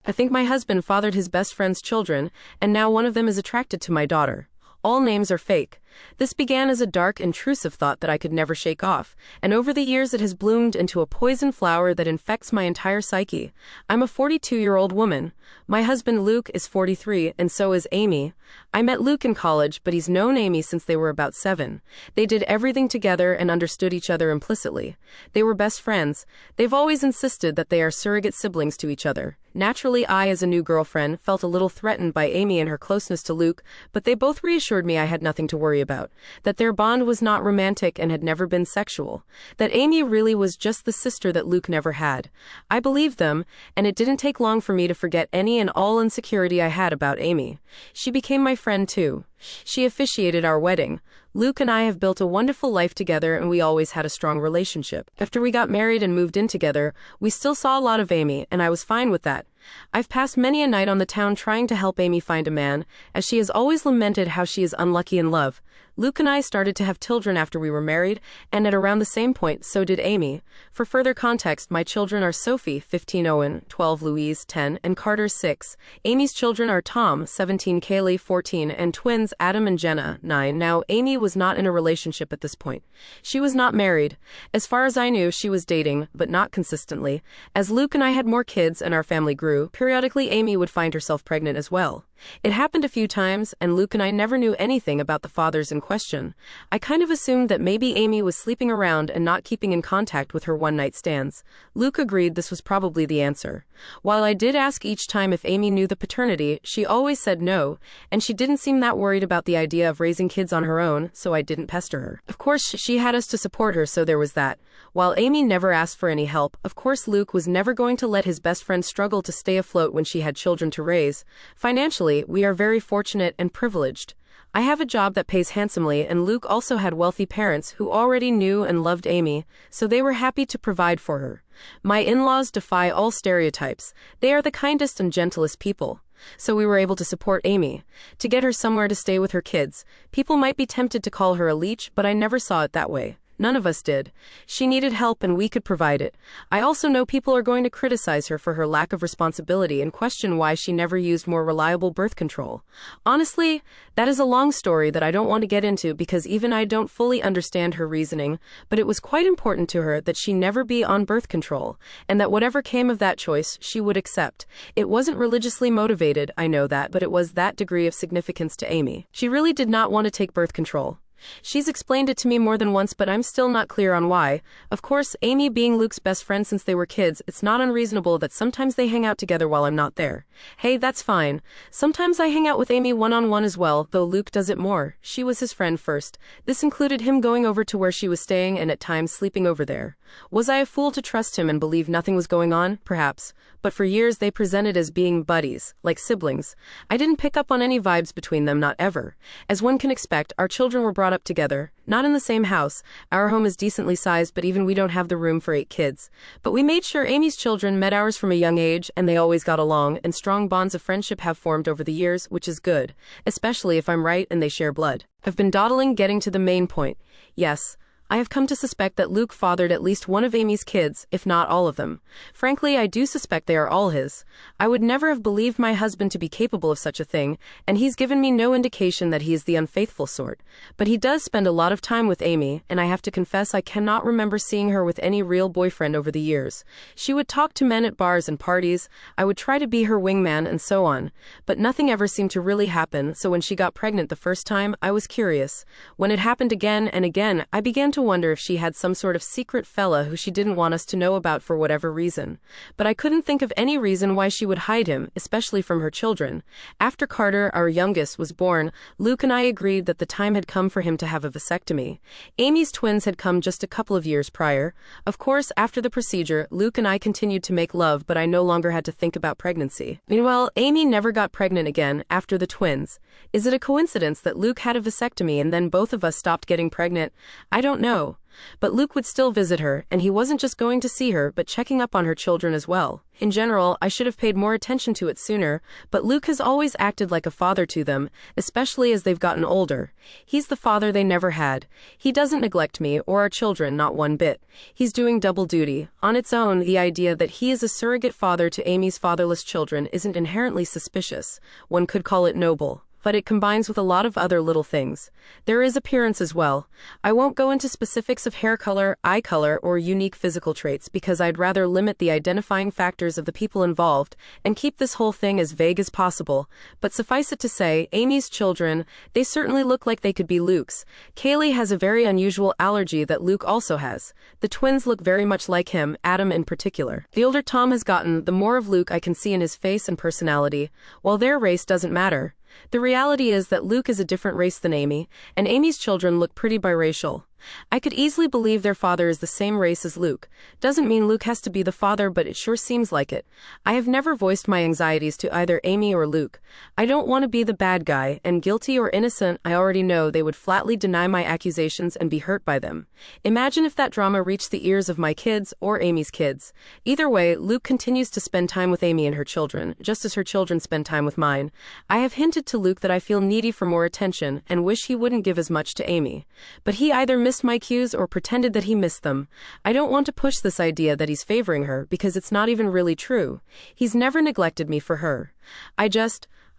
I think my husband fathered his best friend's children, and now one of them is attracted to my daughter. All names are fake. This began as a dark, intrusive thought that I could never shake off, and over the years it has bloomed into a poison flower that infects my entire psyche. I'm a 42-year-old woman. My husband Luke is 43, and so is Amy. I met Luke in college, but he's known Amy since they were about 7. They did everything together and understood each other implicitly. They were best friends. They've always insisted that they are surrogate siblings to each other. Naturally, I, as a new girlfriend, felt a little threatened by Amy and her closeness to Luke, but they both reassured me I had nothing to worry about, that their bond was not romantic and had never been sexual, that Amy really was just the sister that Luke never had. I believed them, and it didn't take long for me to forget any and all insecurity I had about Amy. She became my friend too. She officiated our wedding. Luke and I have built a wonderful life together, and we always had a strong relationship. After we got married and moved in together, we still saw a lot of Amy, and I was fine with that. I've passed many a night on the town trying to help Amy find a man, as she has always lamented how she is unlucky in love. Luke and I started to have children after we were married, and at around the same point, so did Amy. For further context, my children are Sophie, 15, Owen, 12, Louise, 10, and Carter, 6. Amy's children are Tom, 17, Kaylee, 14, and twins Adam and Jenna, 9. Now, Amy was not in a relationship at this point. She was not married. As far as I knew, she was dating, but not consistently. As Luke and I had more kids and our family grew, periodically Amy would find herself pregnant as well. It happened a few times, and Luke and I never knew anything about the fathers in question. I kind of assumed that maybe Amy was sleeping around and not keeping in contact with her one-night stands. Luke agreed this was probably the answer. While I did ask each time if Amy knew the paternity, she always said no, and she didn't seem that worried about the idea of raising kids on her own, so I didn't pester her. Of course, she had us to support her, so there was that. While Amy never asked for any help, of course Luke was never going to let his best friend struggle to stay afloat when she had children to raise. Financially, we are very fortunate and privileged. I have a job that pays handsomely, and Luke also had wealthy parents who already knew and loved Amy, so they were happy to provide for her. My in-laws defy all stereotypes. They are the kindest and gentlest people. So we were able to support Amy, to get her somewhere to stay with her kids. People might be tempted to call her a leech, but I never saw it that way. None of us did. She needed help and we could provide it. I also know people are going to criticize her for her lack of responsibility and question why she never used more reliable birth control. Honestly, that is a long story that I don't want to get into because even I don't fully understand her reasoning, but it was quite important to her that she never be on birth control, and that whatever came of that choice, she would accept. It wasn't religiously motivated, I know that, but it was that degree of significance to Amy. She really did not want to take birth control. She's explained it to me more than once, but I'm still not clear on why. Of course, Amy being Luke's best friend since they were kids, it's not unreasonable that sometimes they hang out together while I'm not there. Hey, that's fine. Sometimes I hang out with Amy one-on-one as well, though Luke does it more. She was his friend first. This included him going over to where she was staying and at times sleeping over there. Was I a fool to trust him and believe nothing was going on? Perhaps. But for years they presented as being buddies, like siblings. I didn't pick up on any vibes between them, not ever. As one can expect, our children were brought up together, not in the same house. Our home is decently sized, but even we don't have the room for 8 kids. But we made sure Amy's children met ours from a young age, and they always got along, and strong bonds of friendship have formed over the years, which is good, especially if I'm right and they share blood. I've been dawdling getting to the main point. Yes, I have come to suspect that Luke fathered at least one of Amy's kids, if not all of them. Frankly, I do suspect they are all his. I would never have believed my husband to be capable of such a thing, and he's given me no indication that he is the unfaithful sort. But he does spend a lot of time with Amy, and I have to confess I cannot remember seeing her with any real boyfriend over the years. She would talk to men at bars and parties, I would try to be her wingman and so on. But nothing ever seemed to really happen, so when she got pregnant the first time, I was curious. When it happened again and again, I began to wonder if she had some sort of secret fella who she didn't want us to know about for whatever reason. But I couldn't think of any reason why she would hide him, especially from her children. After Carter, our youngest, was born, Luke and I agreed that the time had come for him to have a vasectomy. Amy's twins had come just a couple of years prior. Of course, after the procedure, Luke and I continued to make love, but I no longer had to think about pregnancy. Meanwhile, Amy never got pregnant again after the twins. Is it a coincidence that Luke had a vasectomy and then both of us stopped getting pregnant? I don't know. But Luke would still visit her, and he wasn't just going to see her but checking up on her children as well. In general, I should have paid more attention to it sooner, but Luke has always acted like a father to them, especially as they've gotten older. He's the father they never had. He doesn't neglect me or our children, not one bit. He's doing double duty. On its own, the idea that he is a surrogate father to Amy's fatherless children isn't inherently suspicious. One could call it noble. But it combines with a lot of other little things. There is appearance as well. I won't go into specifics of hair color, eye color, or unique physical traits because I'd rather limit the identifying factors of the people involved and keep this whole thing as vague as possible. But suffice it to say, Amy's children, they certainly look like they could be Luke's. Kaylee has a very unusual allergy that Luke also has. The twins look very much like him, Adam in particular. The older Tom has gotten, the more of Luke I can see in his face and personality, while their race doesn't matter. The reality is that Luke is a different race than Amy, and Amy's children look pretty biracial. I could easily believe their father is the same race as Luke. Doesn't mean Luke has to be the father, but it sure seems like it. I have never voiced my anxieties to either Amy or Luke. I don't want to be the bad guy, and guilty or innocent, I already know they would flatly deny my accusations and be hurt by them. Imagine if that drama reached the ears of my kids or Amy's kids. Either way, Luke continues to spend time with Amy and her children, just as her children spend time with mine. I have hinted to Luke that I feel needy for more attention and wish he wouldn't give as much to Amy. But he either missed my cues or pretended that he missed them. I don't want to push this idea that he's favoring her because it's not even really true. He's never neglected me for her.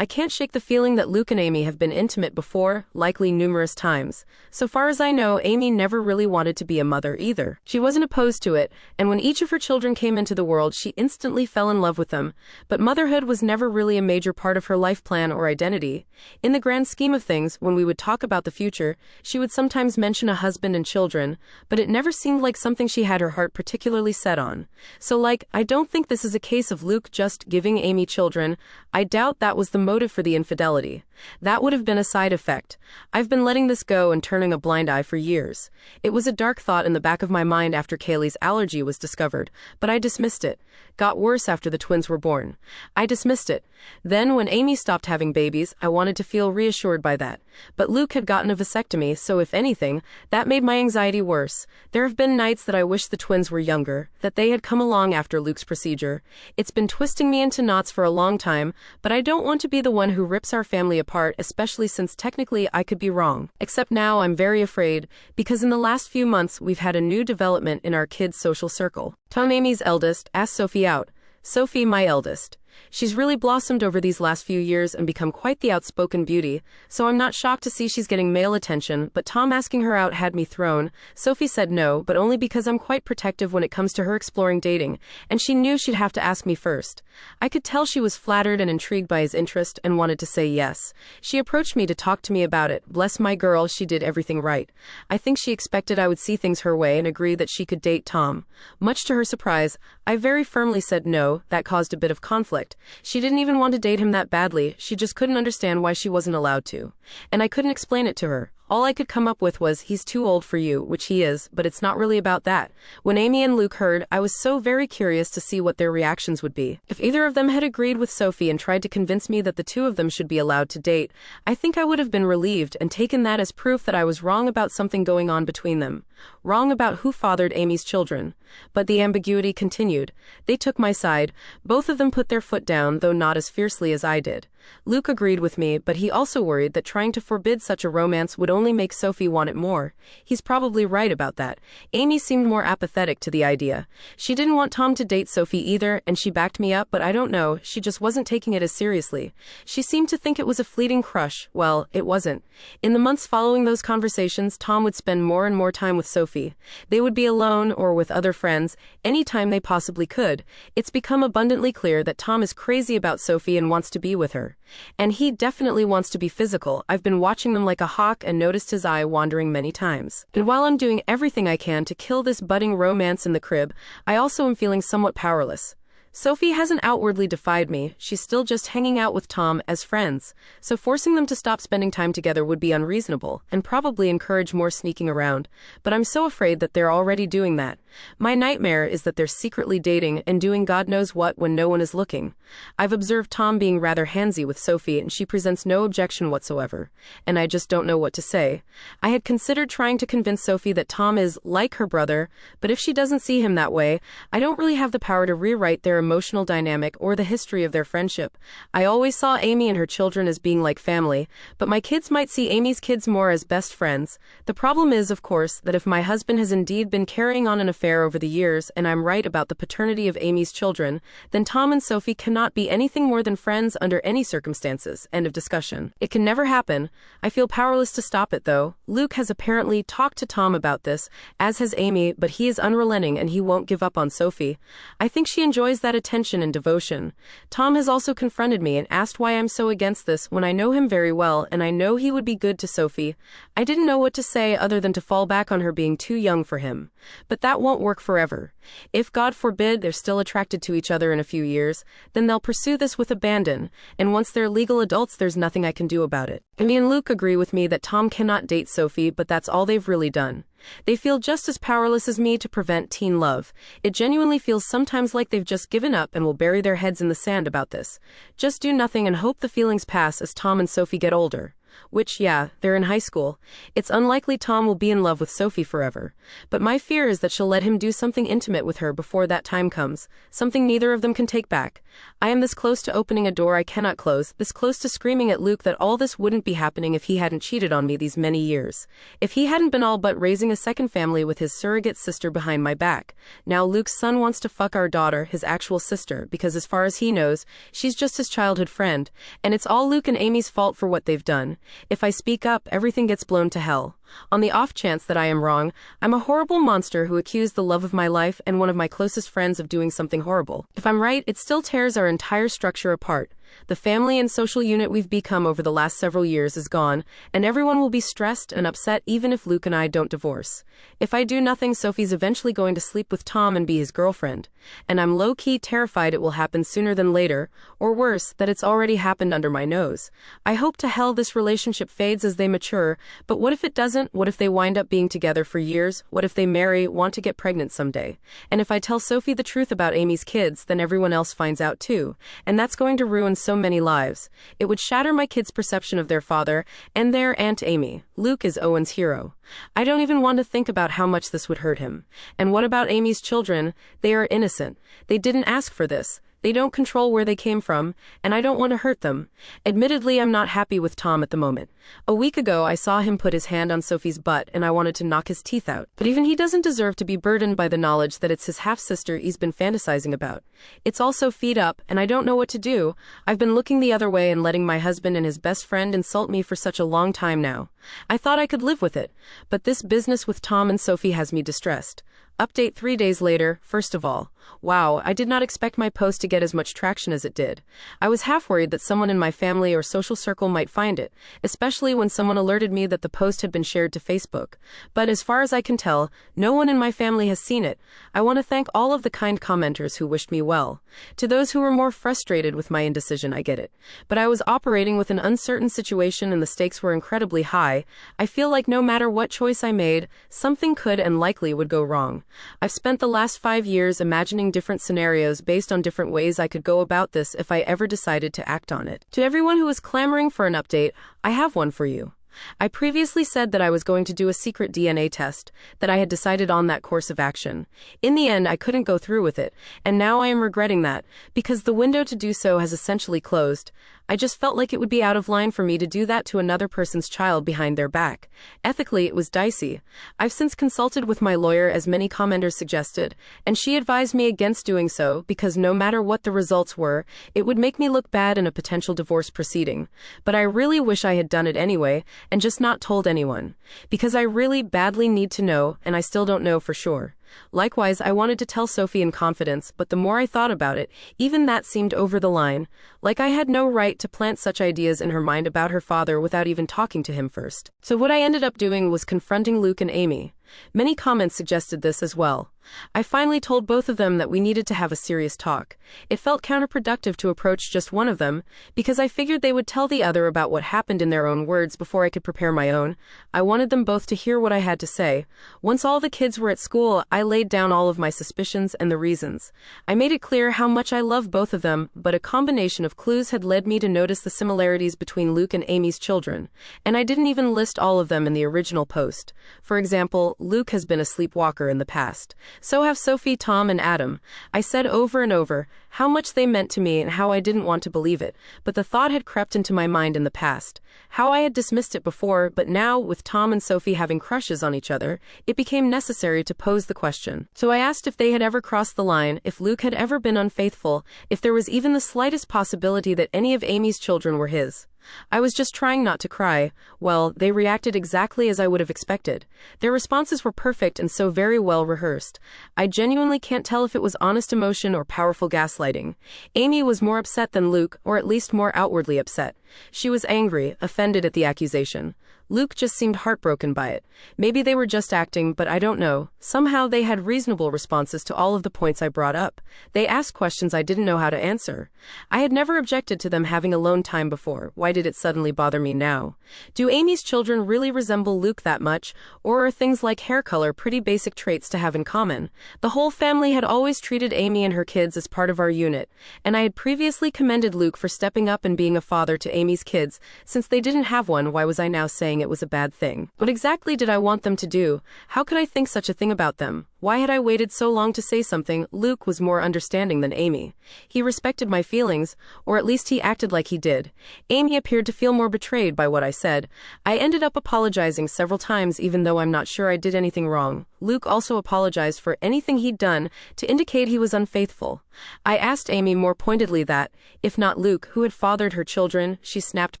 I can't shake the feeling that Luke and Amy have been intimate before, likely numerous times. So far as I know, Amy never really wanted to be a mother either. She wasn't opposed to it, and when each of her children came into the world, she instantly fell in love with them. But motherhood was never really a major part of her life plan or identity. In the grand scheme of things, when we would talk about the future, she would sometimes mention a husband and children, but it never seemed like something she had her heart particularly set on. So I don't think this is a case of Luke just giving Amy children. I doubt that was the motive for the infidelity. That would have been a side effect. I've been letting this go and turning a blind eye for years. It was a dark thought in the back of my mind after Kaylee's allergy was discovered, but I dismissed it. Got worse after the twins were born. I dismissed it. Then when Amy stopped having babies, I wanted to feel reassured by that. But Luke had gotten a vasectomy, so if anything, that made my anxiety worse. There have been nights that I wish the twins were younger, that they had come along after Luke's procedure. It's been twisting me into knots for a long time, but I don't want to be the one who rips our family apart, especially since technically I could be wrong. Except now I'm very afraid, because in the last few months we've had a new development in our kids' social circle. Tom, Amy's eldest, asked Sophie out. Sophie, my eldest. She's really blossomed over these last few years and become quite the outspoken beauty, so I'm not shocked to see she's getting male attention, but Tom asking her out had me thrown. Sophie said no, but only because I'm quite protective when it comes to her exploring dating, and she knew she'd have to ask me first. I could tell she was flattered and intrigued by his interest and wanted to say yes. She approached me to talk to me about it. Bless my girl, she did everything right. I think she expected I would see things her way and agree that she could date Tom. Much to her surprise, I very firmly said no. That caused a bit of conflict. She didn't even want to date him that badly, she just couldn't understand why she wasn't allowed to. And I couldn't explain it to her. All I could come up with was, he's too old for you, which he is, but it's not really about that. When Amy and Luke heard, I was so very curious to see what their reactions would be. If either of them had agreed with Sophie and tried to convince me that the two of them should be allowed to date, I think I would have been relieved and taken that as proof that I was wrong about something going on between them. Wrong about who fathered Amy's children. But the ambiguity continued. They took my side. Both of them put their foot down, though not as fiercely as I did. Luke agreed with me, but he also worried that trying to forbid such a romance would only make Sophie want it more. He's probably right about that. Amy seemed more apathetic to the idea. She didn't want Tom to date Sophie either, and she backed me up, but I don't know, she just wasn't taking it as seriously. She seemed to think it was a fleeting crush. Well, it wasn't. In the months following those conversations, Tom would spend more and more time with Sophie. They would be alone or with other friends, anytime they possibly could. It's become abundantly clear that Tom is crazy about Sophie and wants to be with her. And he definitely wants to be physical. I've been watching them like a hawk and noticed his eye wandering many times. And while I'm doing everything I can to kill this budding romance in the crib, I also am feeling somewhat powerless. Sophie hasn't outwardly defied me, she's still just hanging out with Tom as friends, so forcing them to stop spending time together would be unreasonable, and probably encourage more sneaking around, but I'm so afraid that they're already doing that. My nightmare is that they're secretly dating and doing God knows what when no one is looking. I've observed Tom being rather handsy with Sophie and she presents no objection whatsoever, and I just don't know what to say. I had considered trying to convince Sophie that Tom is like her brother, but if she doesn't see him that way, I don't really have the power to rewrite their emotional dynamic or the history of their friendship. I always saw Amy and her children as being like family, but my kids might see Amy's kids more as best friends. The problem is, of course, that if my husband has indeed been carrying on an affair over the years and I'm right about the paternity of Amy's children, then Tom and Sophie cannot be anything more than friends under any circumstances. End of discussion. It can never happen. I feel powerless to stop it though. Luke has apparently talked to Tom about this, as has Amy, but he is unrelenting and he won't give up on Sophie. I think she enjoys that attention and devotion. Tom has also confronted me and asked why I'm so against this when I know him very well and I know he would be good to Sophie. I didn't know what to say other than to fall back on her being too young for him. But that won't work forever. If, God forbid, they're still attracted to each other in a few years, then they'll pursue this with abandon, and once they're legal adults there's nothing I can do about it. Amy and Luke agree with me that Tom cannot date Sophie, but that's all they've really done. They feel just as powerless as me to prevent teen love. It genuinely feels sometimes like they've just given up and will bury their heads in the sand about this. Just do nothing and hope the feelings pass as Tom and Sophie get older. Which, yeah, they're in high school. It's unlikely Tom will be in love with Sophie forever. But my fear is that she'll let him do something intimate with her before that time comes, something neither of them can take back. I am this close to opening a door I cannot close, this close to screaming at Luke that all this wouldn't be happening if he hadn't cheated on me these many years. If he hadn't been all but raising a second family with his surrogate sister behind my back. Now Luke's son wants to fuck our daughter, his actual sister, because as far as he knows, she's just his childhood friend, and it's all Luke and Amy's fault for what they've done. If I speak up, everything gets blown to hell. On the off chance that I am wrong, I'm a horrible monster who accused the love of my life and one of my closest friends of doing something horrible. If I'm right, it still tears our entire structure apart. The family and social unit we've become over the last several years is gone, and everyone will be stressed and upset even if Luke and I don't divorce. If I do nothing, Sophie's eventually going to sleep with Tom and be his girlfriend. And I'm low-key terrified it will happen sooner than later, or worse, that it's already happened under my nose. I hope to hell this relationship fades as they mature, but what if it doesn't? What if they wind up being together for years? What if they marry, want to get pregnant someday? And if I tell Sophie the truth about Amy's kids, then everyone else finds out too, and that's going to ruin so many lives. It would shatter my kids' perception of their father and their Aunt Amy. Luke is Owen's hero. I don't even want to think about how much this would hurt him. And what about Amy's children? They are innocent. They didn't ask for this. They don't control where they came from, and I don't want to hurt them. Admittedly, I'm not happy with Tom at the moment. A week ago, I saw him put his hand on Sophie's butt, and I wanted to knock his teeth out. But even he doesn't deserve to be burdened by the knowledge that it's his half-sister he's been fantasizing about. It's also feed up, and I don't know what to do. I've been looking the other way and letting my husband and his best friend insult me for such a long time now. I thought I could live with it, but this business with Tom and Sophie has me distressed. Update 3 days later. First of all, wow, I did not expect my post to get as much traction as it did. I was half worried that someone in my family or social circle might find it, especially when someone alerted me that the post had been shared to Facebook. But as far as I can tell, no one in my family has seen it. I want to thank all of the kind commenters who wished me well. To those who were more frustrated with my indecision, I get it. But I was operating with an uncertain situation and the stakes were incredibly high. I feel like no matter what choice I made, something could and likely would go wrong. I've spent the last 5 years imagining different scenarios based on different ways I could go about this if I ever decided to act on it. To everyone who is clamoring for an update, I have one for you. I previously said that I was going to do a secret DNA test, that I had decided on that course of action. In the end, I couldn't go through with it, and now I am regretting that, because the window to do so has essentially closed. I just felt like it would be out of line for me to do that to another person's child behind their back. Ethically, it was dicey. I've since consulted with my lawyer as many commenters suggested, and she advised me against doing so because no matter what the results were, it would make me look bad in a potential divorce proceeding. But I really wish I had done it anyway, and just not told anyone. Because I really badly need to know, and I still don't know for sure. Likewise, I wanted to tell Sophie in confidence, but the more I thought about it, even that seemed over the line. Like I had no right to plant such ideas in her mind about her father without even talking to him first. So what I ended up doing was confronting Luke and Amy. Many comments suggested this as well. I finally told both of them that we needed to have a serious talk. It felt counterproductive to approach just one of them, because I figured they would tell the other about what happened in their own words before I could prepare my own. I wanted them both to hear what I had to say. Once all the kids were at school, I laid down all of my suspicions and the reasons. I made it clear how much I love both of them, but a combination of clues had led me to notice the similarities between Luke and Amy's children, and I didn't even list all of them in the original post. For example, Luke has been a sleepwalker in the past. So have Sophie, Tom, and Adam. I said over and over how much they meant to me and how I didn't want to believe it, but the thought had crept into my mind in the past. How I had dismissed it before, but now, with Tom and Sophie having crushes on each other, it became necessary to pose the question. So I asked if they had ever crossed the line, if Luke had ever been unfaithful, if there was even the slightest possibility that any of Amy's children were his. I was just trying not to cry. Well, they reacted exactly as I would have expected. Their responses were perfect and so very well rehearsed. I genuinely can't tell if it was honest emotion or powerful gaslighting. Amy was more upset than Luke, or at least more outwardly upset. She was angry, offended at the accusation. Luke just seemed heartbroken by it. Maybe they were just acting, but I don't know. Somehow they had reasonable responses to all of the points I brought up. They asked questions I didn't know how to answer. I had never objected to them having alone time before. Why did it suddenly bother me now? Do Amy's children really resemble Luke that much, or are things like hair color pretty basic traits to have in common? The whole family had always treated Amy and her kids as part of our unit, and I had previously commended Luke for stepping up and being a father to Amy's kids. Since they didn't have one, why was I now saying it was a bad thing? What exactly did I want them to do? How could I think such a thing about them? Why had I waited so long to say something? Luke was more understanding than Amy. He respected my feelings, or at least he acted like he did. Amy appeared to feel more betrayed by what I said. I ended up apologizing several times even though I'm not sure I did anything wrong. Luke also apologized for anything he'd done to indicate he was unfaithful. I asked Amy more pointedly that, if not Luke, who had fathered her children. She snapped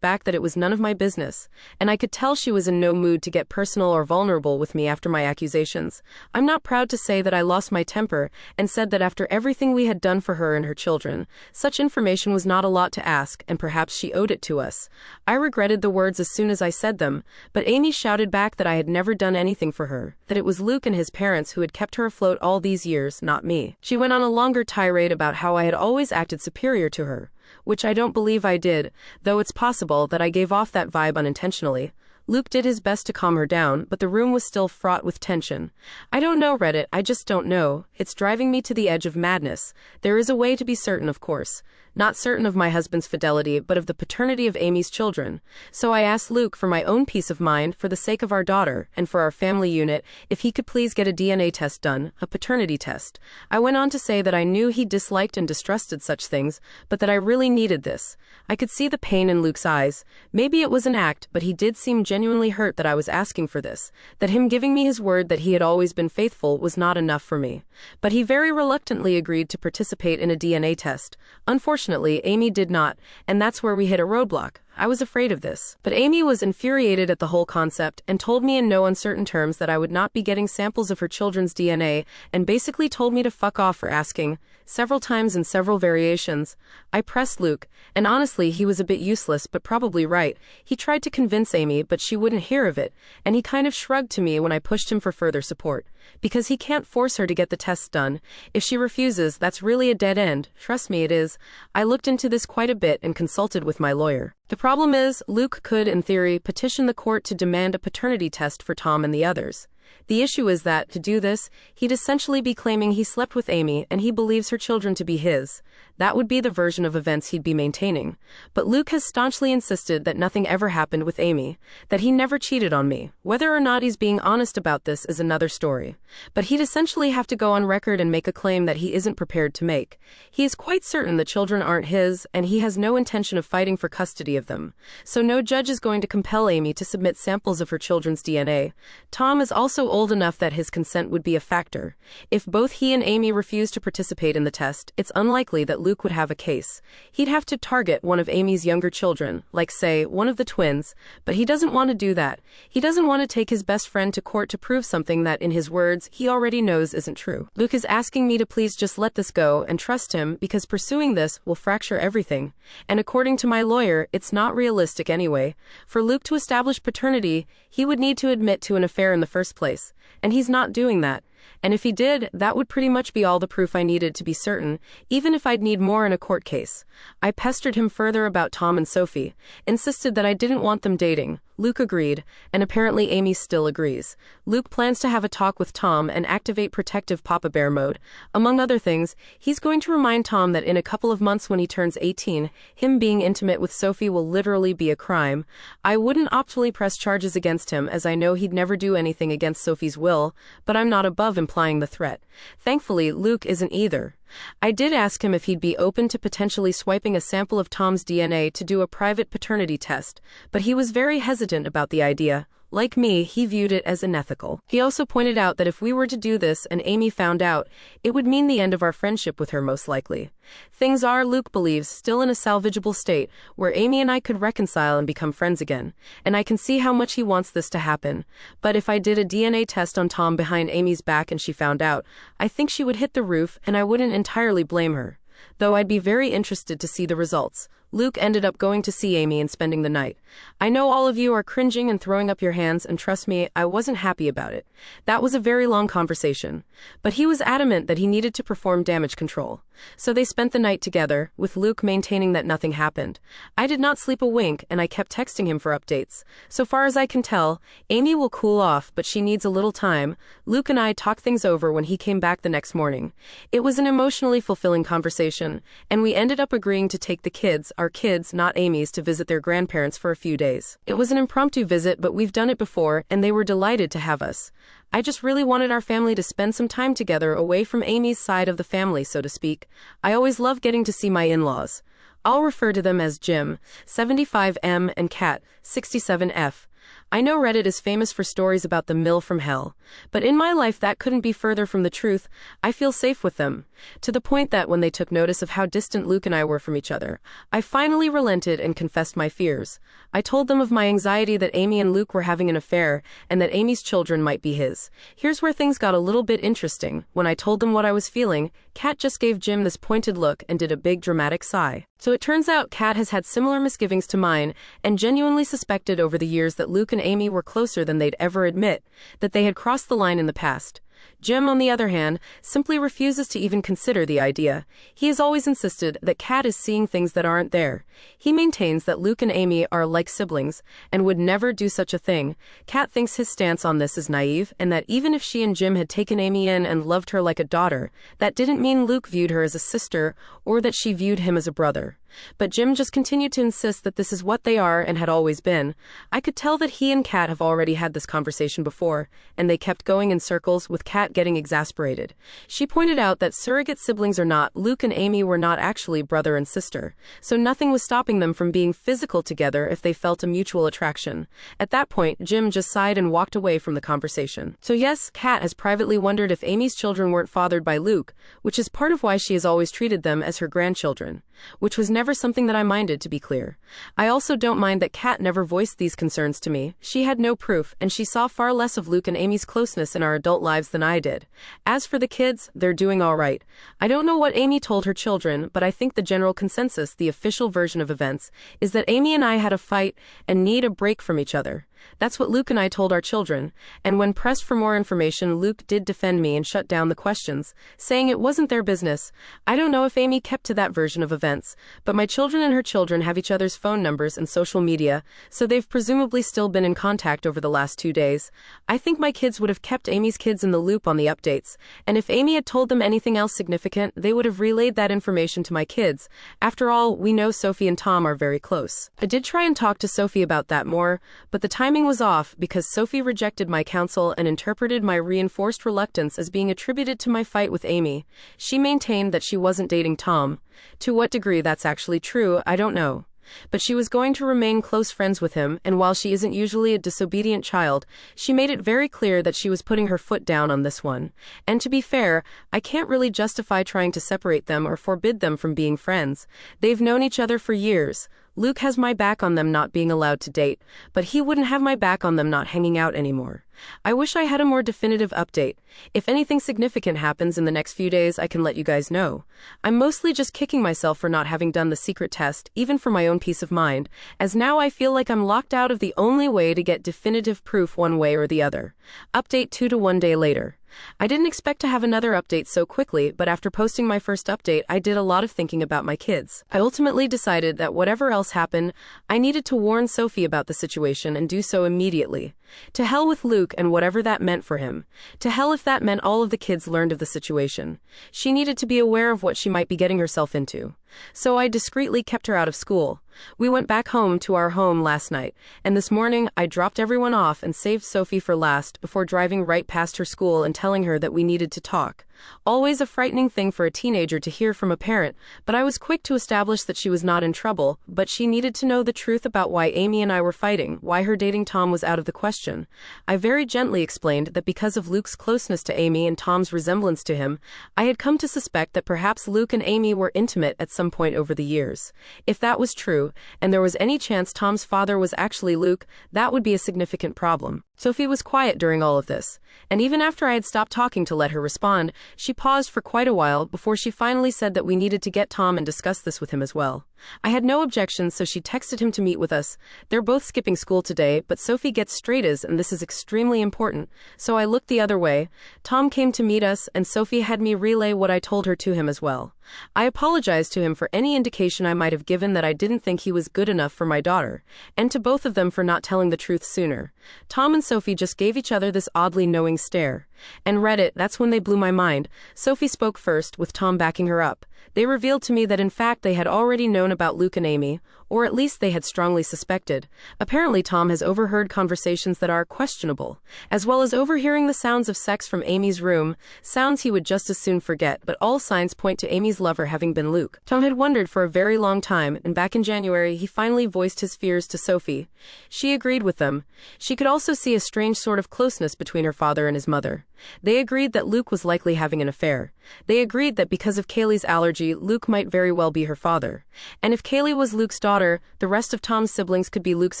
back that it was none of my business, and I could tell she was in no mood to get personal or vulnerable with me after my accusations. I'm not proud to say that I lost my temper and said that after everything we had done for her and her children, such information was not a lot to ask, and perhaps she owed it to us. I regretted the words as soon as I said them, but Amy shouted back that I had never done anything for her, that it was Luke and his parents who had kept her afloat all these years, not me. She went on a longer tirade about how I had always acted superior to her, which I don't believe I did, though it's possible that I gave off that vibe unintentionally. Luke did his best to calm her down, but the room was still fraught with tension. I don't know, Reddit, I just don't know. It's driving me to the edge of madness. There is a way to be certain, of course. Not certain of my husband's fidelity, but of the paternity of Amy's children. So I asked Luke, for my own peace of mind, for the sake of our daughter, and for our family unit, if he could please get a DNA test done, a paternity test. I went on to say that I knew he disliked and distrusted such things, but that I really needed this. I could see the pain in Luke's eyes. Maybe it was an act, but he did seem genuinely hurt that I was asking for this, that him giving me his word that he had always been faithful was not enough for me. But he very reluctantly agreed to participate in a DNA test. Unfortunately, Amy did not, and that's where we hit a roadblock. I was afraid of this. But Amy was infuriated at the whole concept and told me in no uncertain terms that I would not be getting samples of her children's DNA, and basically told me to fuck off for asking, several times in several variations. I pressed Luke, and honestly he was a bit useless but probably right. He tried to convince Amy, but she wouldn't hear of it, and he kind of shrugged to me when I pushed him for further support. Because he can't force her to get the tests done. If she refuses, that's really a dead end. Trust me, it is. I looked into this quite a bit and consulted with my lawyer. The problem is, Luke could, in theory, petition the court to demand a paternity test for Tom and the others. The issue is that, to do this, he'd essentially be claiming he slept with Amy and he believes her children to be his. That would be the version of events he'd be maintaining. But Luke has staunchly insisted that nothing ever happened with Amy, that he never cheated on me. Whether or not he's being honest about this is another story. But he'd essentially have to go on record and make a claim that he isn't prepared to make. He is quite certain the children aren't his, and he has no intention of fighting for custody of them. So no judge is going to compel Amy to submit samples of her children's DNA. Tom is also old enough that his consent would be a factor. If both he and Amy refuse to participate in the test, it's unlikely that Luke would have a case. He'd have to target one of Amy's younger children, like say, one of the twins, but he doesn't want to do that. He doesn't want to take his best friend to court to prove something that, in his words, he already knows isn't true. Luke is asking me to please just let this go and trust him, because pursuing this will fracture everything. And according to my lawyer, it's not realistic anyway. For Luke to establish paternity, he would need to admit to an affair in the first place. And he's not doing that. And if he did, that would pretty much be all the proof I needed to be certain, even if I'd need more in a court case. I pestered him further about Tom and Sophie, insisted that I didn't want them dating. Luke agreed, and apparently Amy still agrees. Luke plans to have a talk with Tom and activate protective Papa Bear mode. Among other things, he's going to remind Tom that in a couple of months when he turns 18, him being intimate with Sophie will literally be a crime. I wouldn't optimally press charges against him as I know he'd never do anything against Sophie's will, but I'm not above implying the threat. Thankfully, Luke isn't either. I did ask him if he'd be open to potentially swiping a sample of Tom's DNA to do a private paternity test, but he was very hesitant about the idea. Like me, he viewed it as unethical. He also pointed out that if we were to do this and Amy found out, it would mean the end of our friendship with her most likely. Things are, Luke believes, still in a salvageable state, where Amy and I could reconcile and become friends again, and I can see how much he wants this to happen. But if I did a DNA test on Tom behind Amy's back and she found out, I think she would hit the roof and I wouldn't entirely blame her. Though I'd be very interested to see the results. Luke ended up going to see Amy and spending the night. I know all of you are cringing and throwing up your hands, and trust me, I wasn't happy about it. That was a very long conversation. But he was adamant that he needed to perform damage control. So they spent the night together, with Luke maintaining that nothing happened. I did not sleep a wink, and I kept texting him for updates. So far as I can tell, Amy will cool off, but she needs a little time. Luke and I talked things over when he came back the next morning. It was an emotionally fulfilling conversation, and we ended up agreeing to take the kids, our kids, not Amy's, to visit their grandparents for a few days. It was an impromptu visit, but we've done it before, and they were delighted to have us. I just really wanted our family to spend some time together away from Amy's side of the family, so to speak. I always love getting to see my in-laws. I'll refer to them as Jim, 75M, and Kat, 67F. I know Reddit is famous for stories about the mill from hell, but in my life that couldn't be further from the truth. I feel safe with them, to the point that when they took notice of how distant Luke and I were from each other, I finally relented and confessed my fears. I told them of my anxiety that Amy and Luke were having an affair, and that Amy's children might be his. Here's where things got a little bit interesting. When I told them what I was feeling, Kat just gave Jim this pointed look and did a big dramatic sigh. So it turns out Kat has had similar misgivings to mine, and genuinely suspected over the years that Luke and Amy were closer than they'd ever admit, that they had crossed the line in the past. Jim, on the other hand, simply refuses to even consider the idea. He has always insisted that Kat is seeing things that aren't there. He maintains that Luke and Amy are like siblings, and would never do such a thing. Kat thinks his stance on this is naive, and that even if she and Jim had taken Amy in and loved her like a daughter, that didn't mean Luke viewed her as a sister, or that she viewed him as a brother. But Jim just continued to insist that this is what they are and had always been. I could tell that he and Kat have already had this conversation before, and they kept going in circles, with Kat getting exasperated. She pointed out that surrogate siblings or not, Luke and Amy were not actually brother and sister, so nothing was stopping them from being physical together if they felt a mutual attraction. At that point, Jim just sighed and walked away from the conversation. So yes, Kat has privately wondered if Amy's children weren't fathered by Luke, which is part of why she has always treated them as her grandchildren, which was never something that I minded, to be clear. I also don't mind that Kat never voiced these concerns to me. She had no proof, and she saw far less of Luke and Amy's closeness in our adult lives than I did. As for the kids, they're doing all right. I don't know what Amy told her children, but I think the general consensus, the official version of events, is that Amy and I had a fight and need a break from each other. That's what Luke and I told our children, and when pressed for more information, Luke did defend me and shut down the questions, saying it wasn't their business. I don't know if Amy kept to that version of events, but my children and her children have each other's phone numbers and social media, so they've presumably still been in contact over the last 2 days. I think my kids would have kept Amy's kids in the loop on the updates, and if Amy had told them anything else significant, they would have relayed that information to my kids. After all, we know Sophie and Tom are very close. I did try and talk to Sophie about that more, but the timing was off because Sophie rejected my counsel and interpreted my reinforced reluctance as being attributed to my fight with Amy. She maintained that she wasn't dating Tom. To what degree that's actually true, I don't know. But she was going to remain close friends with him, and while she isn't usually a disobedient child, she made it very clear that she was putting her foot down on this one. And to be fair, I can't really justify trying to separate them or forbid them from being friends. They've known each other for years. Luke has my back on them not being allowed to date, but he wouldn't have my back on them not hanging out anymore. I wish I had a more definitive update. If anything significant happens in the next few days, I can let you guys know. I'm mostly just kicking myself for not having done the secret test, even for my own peace of mind, as now I feel like I'm locked out of the only way to get definitive proof one way or the other. Update 2 to 1 day later. I didn't expect to have another update so quickly, but after posting my first update, I did a lot of thinking about my kids. I ultimately decided that whatever else happened, I needed to warn Sophie about the situation and do so immediately. To hell with Luke and whatever that meant for him. To hell if that meant all of the kids learned of the situation. She needed to be aware of what she might be getting herself into. So I discreetly kept her out of school. We went back home to our home last night, and this morning I dropped everyone off and saved Sophie for last before driving right past her school and telling her that we needed to talk. Always a frightening thing for a teenager to hear from a parent, but I was quick to establish that she was not in trouble, but she needed to know the truth about why Amy and I were fighting, why her dating Tom was out of the question. I very gently explained that because of Luke's closeness to Amy and Tom's resemblance to him, I had come to suspect that perhaps Luke and Amy were intimate at some point over the years. If that was true, and there was any chance Tom's father was actually Luke, that would be a significant problem. Sophie was quiet during all of this, and even after I had stopped talking to let her respond, she paused for quite a while before she finally said that we needed to get Tom and discuss this with him as well. I had no objections, so she texted him to meet with us. They're both skipping school today, but Sophie gets straight A's and this is extremely important, so I looked the other way. Tom came to meet us, and Sophie had me relay what I told her to him as well. I apologized to him for any indication I might have given that I didn't think he was good enough for my daughter, and to both of them for not telling the truth sooner. Tom and Sophie just gave each other this oddly knowing stare. And read it, that's when they blew my mind. Sophie spoke first, with Tom backing her up. They revealed to me that in fact they had already known about Luke and Amy, or at least they had strongly suspected. Apparently Tom has overheard conversations that are questionable, as well as overhearing the sounds of sex from Amy's room, sounds he would just as soon forget, but all signs point to Amy's lover having been Luke. Tom had wondered for a very long time, and back in January he finally voiced his fears to Sophie. She agreed with them. She could also see a strange sort of closeness between her father and his mother. They agreed that Luke was likely having an affair. They agreed that because of Kaylee's allergy, Luke might very well be her father. And if Kaylee was Luke's daughter, the rest of Tom's siblings could be Luke's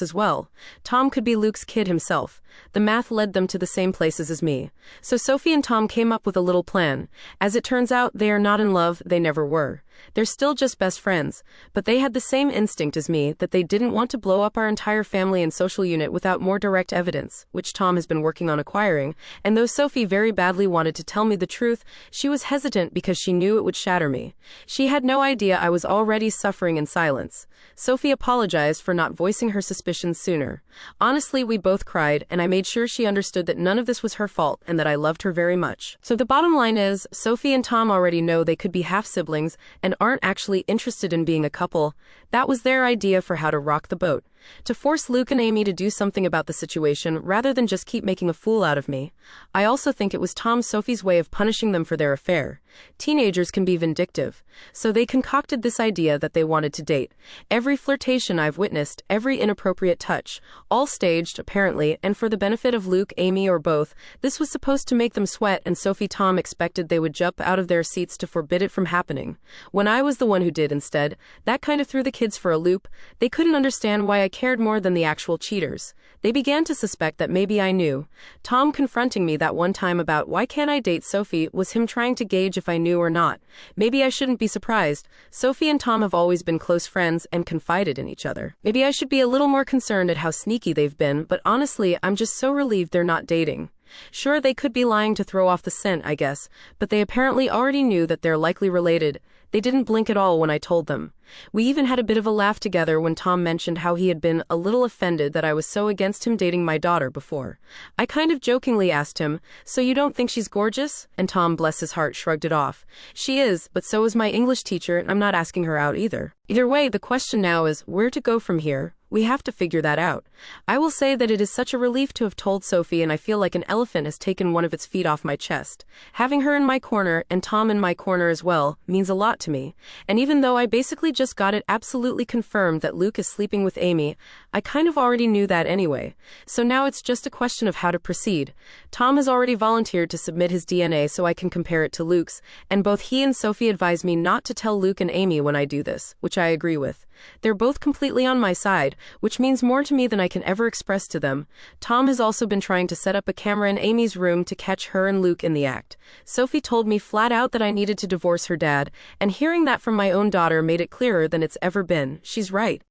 as well. Tom could be Luke's kid himself. The math led them to the same places as me. So Sophie and Tom came up with a little plan. As it turns out, they are not in love, they never were. They're still just best friends, but they had the same instinct as me that they didn't want to blow up our entire family and social unit without more direct evidence, which Tom has been working on acquiring, and though Sophie very badly wanted to tell me the truth, she was hesitant because she knew it would shatter me. She had no idea I was already suffering in silence. Sophie apologized for not voicing her suspicions sooner. Honestly, we both cried, and I made sure she understood that none of this was her fault and that I loved her very much. So the bottom line is, Sophie and Tom already know they could be half-siblings and aren't actually interested in being a couple. That was their idea for how to rock the boat. To force Luke and Amy to do something about the situation rather than just keep making a fool out of me. I also think it was Tom Sophie's way of punishing them for their affair. Teenagers can be vindictive, so they concocted this idea that they wanted to date. Every flirtation I've witnessed, every inappropriate touch, all staged, apparently, and for the benefit of Luke, Amy, or both, this was supposed to make them sweat, and Sophie Tom expected they would jump out of their seats to forbid it from happening. When I was the one who did instead, that kind of threw the kids for a loop. They couldn't understand why I cared more than the actual cheaters. They began to suspect that maybe I knew. Tom confronting me that one time about why can't I date Sophie was him trying to gauge if I knew or not. Maybe I shouldn't be surprised. Sophie and Tom have always been close friends and confided in each other. Maybe I should be a little more concerned at how sneaky they've been, but honestly, I'm just so relieved they're not dating. Sure, they could be lying to throw off the scent, I guess, but they apparently already knew that they're likely related. They didn't blink at all when I told them. We even had a bit of a laugh together when Tom mentioned how he had been a little offended that I was so against him dating my daughter before. I kind of jokingly asked him, "So you don't think she's gorgeous?" And Tom, bless his heart, shrugged it off. "She is, but so is my English teacher, and I'm not asking her out either." Either way, the question now is where to go from here. We have to figure that out. I will say that it is such a relief to have told Sophie, and I feel like an elephant has taken one of its feet off my chest. Having her in my corner, and Tom in my corner as well, means a lot to me. And even though I basically just got it absolutely confirmed that Luke is sleeping with Amy, I kind of already knew that anyway. So now it's just a question of how to proceed. Tom has already volunteered to submit his DNA so I can compare it to Luke's, and both he and Sophie advised me not to tell Luke and Amy when I do this, which I agree with. They're both completely on my side, which means more to me than I can ever express to them. Tom has also been trying to set up a camera in Amy's room to catch her and Luke in the act. Sophie told me flat out that I needed to divorce her dad, and hearing that from my own daughter made it clearer than it's ever been. She's right.